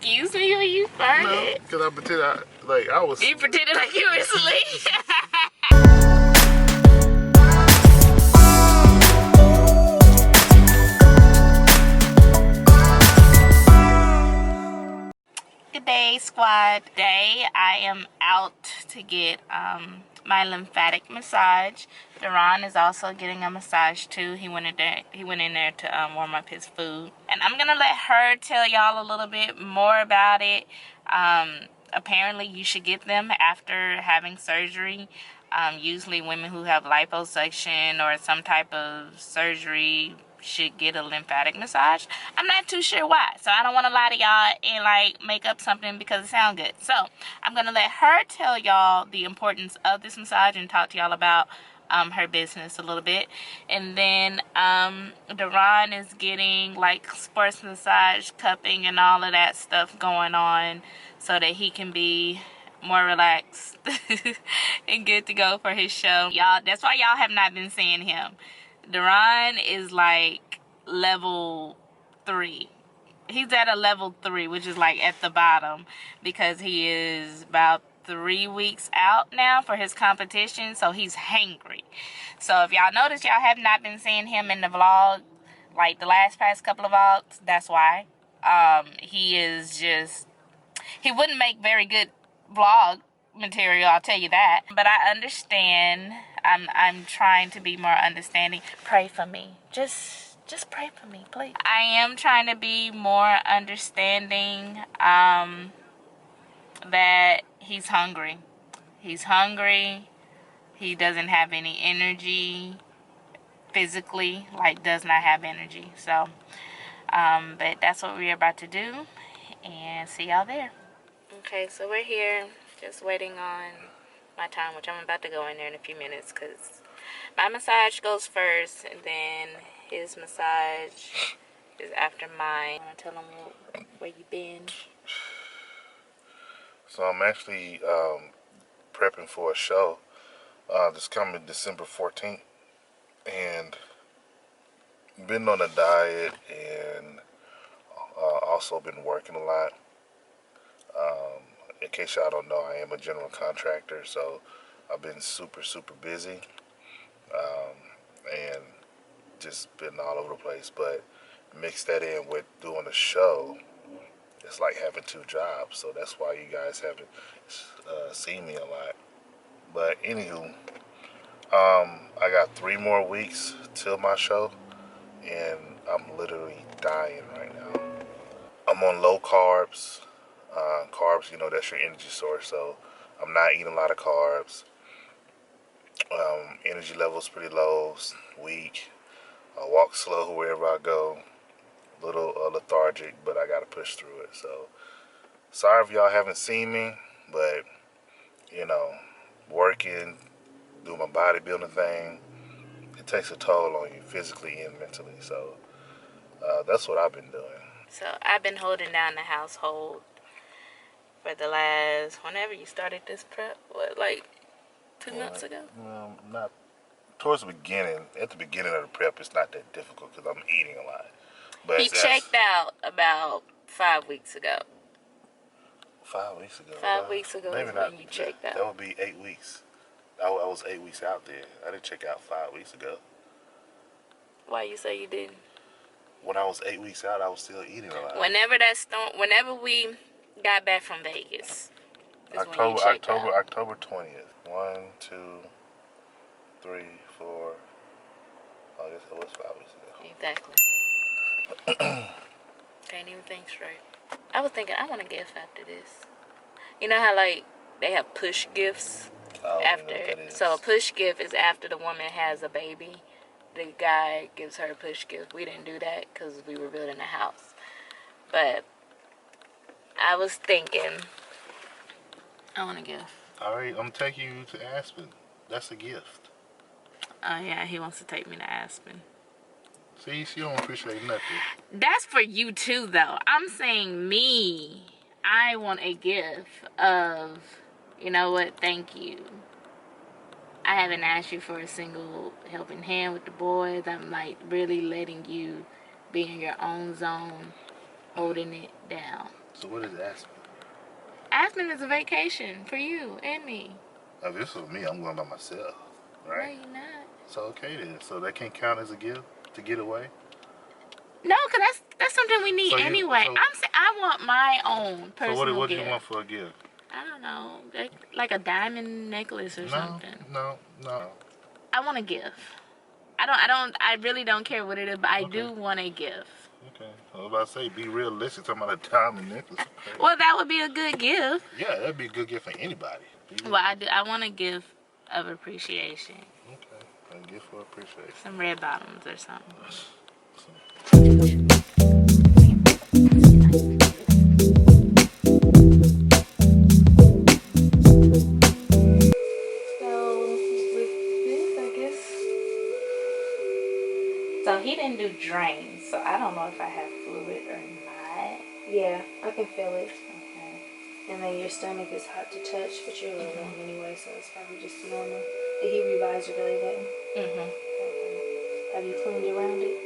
excuse me when you farted? No, because I pretended I was. You pretended like you were asleep. Good day, squad. Today I am out to get my lymphatic massage. Duran is also getting a massage too. He went in there to warm up his food, and I'm gonna let her tell y'all a little bit more about it. Apparently, you should get them after having surgery. Usually, women who have liposuction or some type of surgery should get a lymphatic massage. I'm not too sure why, so I don't want to lie to y'all and like make up something because it sounds good. So I'm gonna let her tell y'all the importance of this massage and talk to y'all about her business a little bit. And then Duran is getting like sports massage, cupping, and all of that stuff going on so that he can be more relaxed and good to go for his show. Y'all, that's why y'all have not been seeing him. Duran is like level 3. He's at a level 3, which is like at the bottom, because he is about 3 weeks out now for his competition, so he's hangry. So if y'all notice, y'all have not been seeing him in the vlog, like the past couple of vlogs. That's why. He is just, he wouldn't make very good vlog material, I'll tell you that. But I understand. I'm trying to be more understanding. Pray for me. Just pray for me, please. I am trying to be more understanding that he's hungry. He's hungry. He doesn't have any energy physically, like does not have energy. So, but that's what we're about to do, and see y'all there. Okay, so we're here just waiting on my time, which I'm about to go in there in a few minutes because my massage goes first and then his massage is after mine. I want to tell him where you been. So I'm actually prepping for a show this coming December 14th, and been on a diet and also been working a lot. In case y'all don't know, I am a general contractor, so I've been super busy and just been all over the place. But mix that in with doing a show, it's like having 2 jobs. So that's why you guys haven't seen me a lot. But anywho, I got 3 more weeks till my show, and I'm literally dying right now. I'm on low carbs. Carbs, you know, that's your energy source. So I'm not eating a lot of carbs. Energy levels pretty low, weak. I walk slow wherever I go. A little lethargic, but I gotta push through it. So sorry if y'all haven't seen me, but you know, working, doing my bodybuilding thing, it takes a toll on you physically and mentally. So that's what I've been doing. So I've been holding down the household for the last, whenever you started this prep, what, like 2 months ago? Not towards the beginning. At the beginning of the prep, it's not that difficult because I'm eating a lot. But he checked out about 5 weeks ago. 5 weeks ago? 5 weeks ago maybe is not, when you checked out. That would be 8 weeks. I was 8 weeks out there. I didn't check out 5 weeks ago. Why you say you didn't? When I was 8 weeks out, I was still eating a lot. Whenever we got back from Vegas, October 20th. 1, 2, 3, 4. I guess it was 5 weeks ago. Exactly. Can't even think straight. I was thinking I want a gift after this. You know how like they have push gifts after. So a push gift is after the woman has a baby. The guy gives her a push gift. We didn't do that because we were building a house. But I was thinking I want a gift. All right, I'm taking you to Aspen. That's a gift. Oh yeah, he wants to take me to Aspen. See, she don't appreciate nothing. That's for you too, though. I'm saying me. I want a gift of, you know what, thank you. I haven't asked you for a single helping hand with the boys. I'm like really letting you be in your own zone, holding it down. So what is Aspen? Aspen is a vacation for you and me. Now, if this was me, I'm going by myself, right? No, you're not. So okay then. So that can't count as a gift to get away. No, because that's something we need So anyway. I want my own so personal what do gift. you want for a gift? I don't know, like a diamond necklace or something. No. I want a gift. I really don't care what it is, but I do want a gift. Okay. I was about to say, be realistic. Talking about a diamond necklace. Okay. Well, that would be a good gift. Yeah, that'd be a good gift for anybody. Well, I want a gift of appreciation. Okay. A gift for appreciation. Some red bottoms or something. So he didn't do drains, so I don't know if I have fluid or not. Yeah, I can feel it. Okay. And then your stomach is hot to touch, but you're a little warm anyway, so it's probably just normal. Did he revise your belly button? Mm-hmm. Okay. Have you cleaned around it?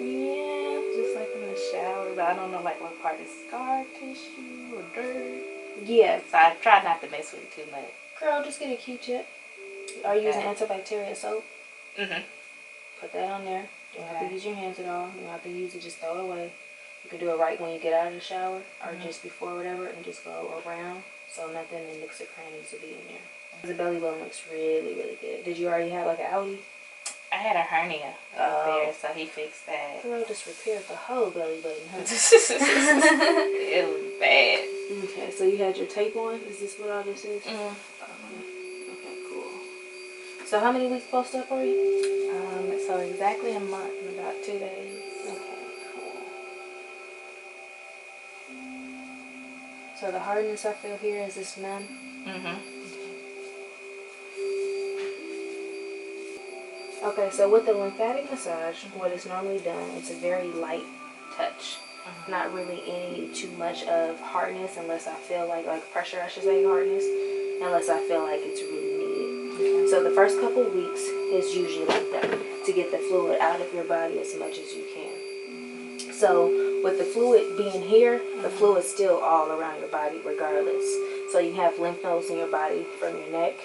Yeah, just like in the shower, but I don't know like what part is scar tissue or dirt. Yeah. So I try not to mess with it too much. Girl, just get a Q-tip. Are you using antibacterial soap? Mm-hmm. Put that on there. You don't have to use your hands at all. You don't have to use it, just throw it away. You can do it right when you get out of the shower or just before whatever, and just go around so nothing in nooks or crannies will be in there. The belly button looks really, really good. Did you already have like an outie? I had a hernia up there, so he fixed that. Girl, just repaired the whole belly button, huh? It was bad. Okay, so you had your tape on? Is this what all this is? Okay, cool. So how many weeks post-op are you? So exactly a month and about 2 days. Okay, cool. So the hardness I feel here, is this numb? Okay, so with the lymphatic massage, what is normally done, it's a very light touch. Not really any too much of hardness unless I feel like pressure, I should say, hardness, unless I feel like it's really needed. So the first couple weeks is usually like that, to get the fluid out of your body as much as you can. So with the fluid being here, the fluid's still all around your body regardless. So you have lymph nodes in your body from your neck,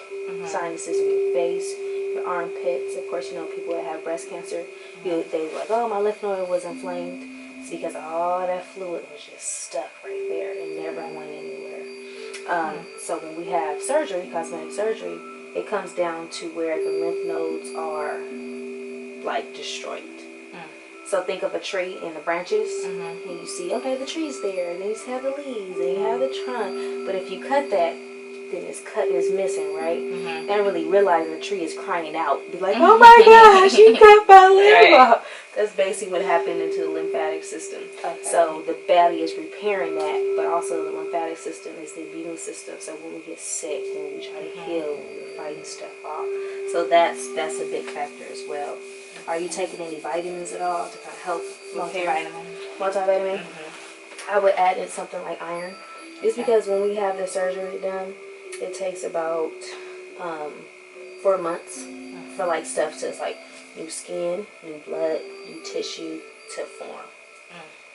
sinuses in your face, your armpits. Of course, you know, people that have breast cancer, they're like, oh, my lymph node was inflamed. It's because all that fluid was just stuck right there and never went anywhere. So when we have surgery, cosmetic surgery, it comes down to where the lymph nodes are like destroyed. So think of a tree and the branches, and you see, okay, the tree's there, and then you have the leaves, and you have the trunk. But if you cut that, then it's missing, right? And really realize the tree is crying out. Be like, oh my gosh, you cut my limb off. That's basically what happened into the lymphatic system. So the body is repairing that, but also the lymphatic system is the immune system. So when we get sick, when we try to heal, we're fighting stuff off. So that's a big factor as well. Are you taking any vitamins at all to kind of help repair? Multivitamin? I would add in something like iron. Just because when we have the surgery done, it takes about 4 months for like stuff to, like, new skin, new blood, new tissue to form.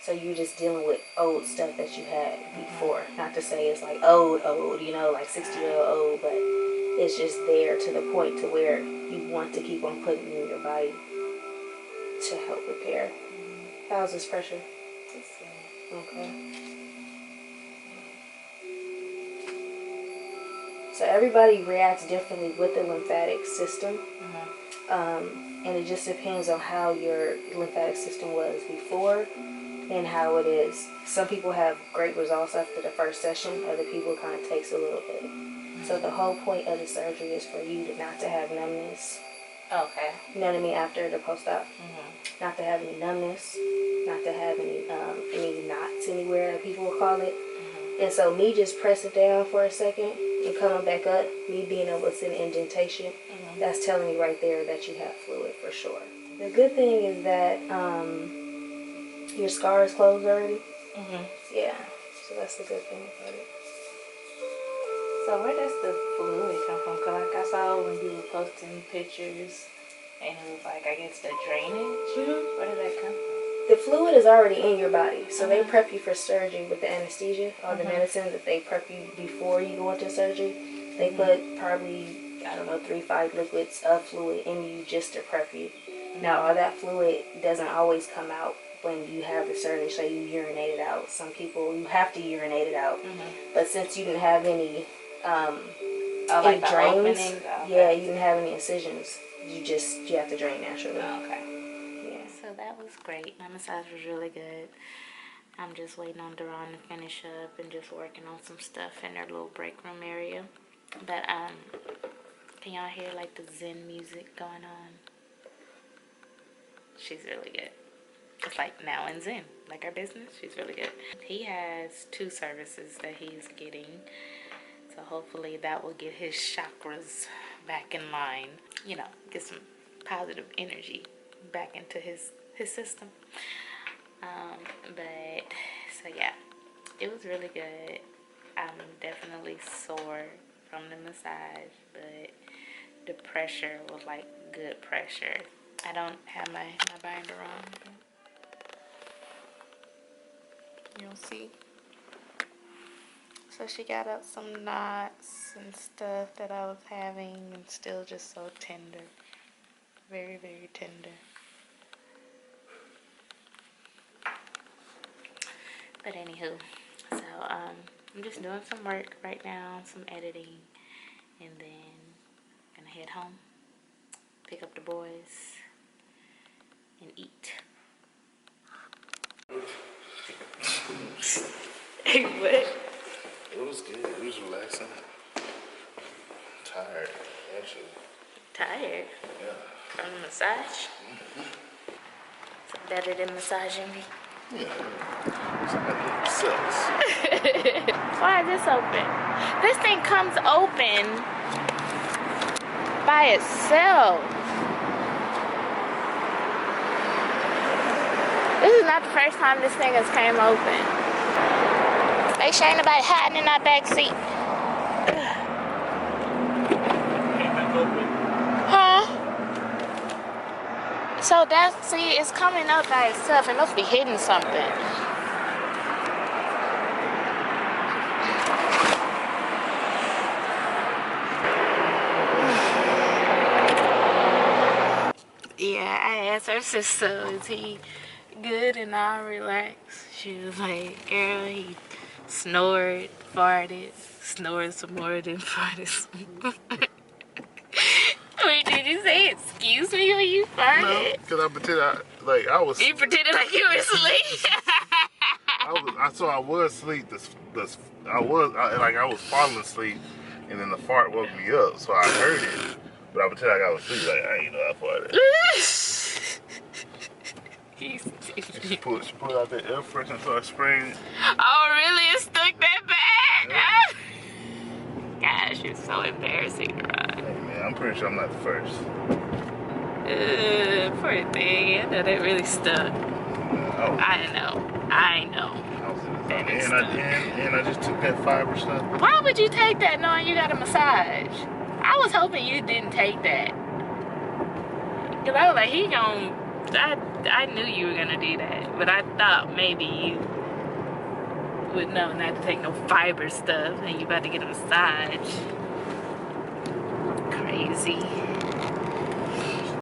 So you're just dealing with old stuff that you had before. Not to say it's like old, you know, like 60-year-old old, but it's just there to the point to where you want to keep on putting in your body to help repair. How's this pressure? Okay. So everybody reacts differently with the lymphatic system. And it just depends on how your lymphatic system was before and how it is. Some people have great results after the first session. Other people kind of takes a little bit. So the whole point of the surgery is for you to not to have numbness. Okay. You know what I mean? After the post-op. Not to have any numbness. Not to have any knots anywhere, that people will call it. And so me just pressing down for a second and coming back up, me being able to see the indentation, that's telling me right there that you have fluid for sure. The good thing is that your scar is closed already. Yeah, so that's the good thing about it. So where does the fluid come from? Because like I saw when you were posting pictures, and it was like, I guess the drainage. Where did that come from? The fluid is already in your body, so they prep you for surgery with the anesthesia or the medicine that they prep you before you go into surgery. They put probably, I don't know, 3-5 liquids of fluid in you just to prep you. Now, all that fluid doesn't always come out when you have the surgery, so you urinate it out. Some people, you have to urinate it out. But since you didn't have any like the drains, openings? Okay. yeah, you didn't have any incisions, you have to drain naturally. Okay. Yeah. So that was great. My massage was really good. I'm just waiting on Duran to finish up and just working on some stuff in their little break room area. But can y'all hear like the Zen music going on? She's really good. It's like Now and Zen, like our business. She's really good. He has 2 services that he's getting. So hopefully that will get his chakras back in line. You know, get some positive energy back into his system. But so yeah, it was really good. I'm definitely sore from the massage, but the pressure was like good pressure. I don't have my binder on. You'll see. So she got up some knots and stuff that I was having, and still just so tender. Very, very tender. But anywho, so I'm just doing some work right now, some editing, and then gonna head home, pick up the boys, and eat. Hey, what? It was good. It was relaxing. Tired, actually. Tired? Yeah. From the massage? Is it better than massaging me? Yeah. It sucks. Why is this open? This thing comes open by itself. This is not the first time this thing has came open. Make sure ain't nobody hiding in our back seat. Huh? So see, it's coming up by itself. It must be hitting something. Yeah, I asked her sister, is he good and all relaxed? She was like, girl, he snored, farted, snored some more, then farted some more. Wait, did you say excuse me when you farted? No, because I pretended I was. You pretended like you were asleep. I was asleep. I was falling asleep, and then the fart woke me up, so I heard it. But I pretended like I was asleep, like I ain't know I farted. She pulled out that air freshener and started spraying. Oh, really? It stuck that bad? Yeah. Gosh, it's so embarrassing, Ron. Hey man, I'm pretty sure I'm not the first. Poor thing. I know that really stuck. I know. And I just took that fiber stuff. Why would you take that knowing you got a massage? I was hoping you didn't take that. Because I was like, I knew you were going to do that. But I thought maybe you would know not to take no fiber stuff and you about to get a massage. Crazy.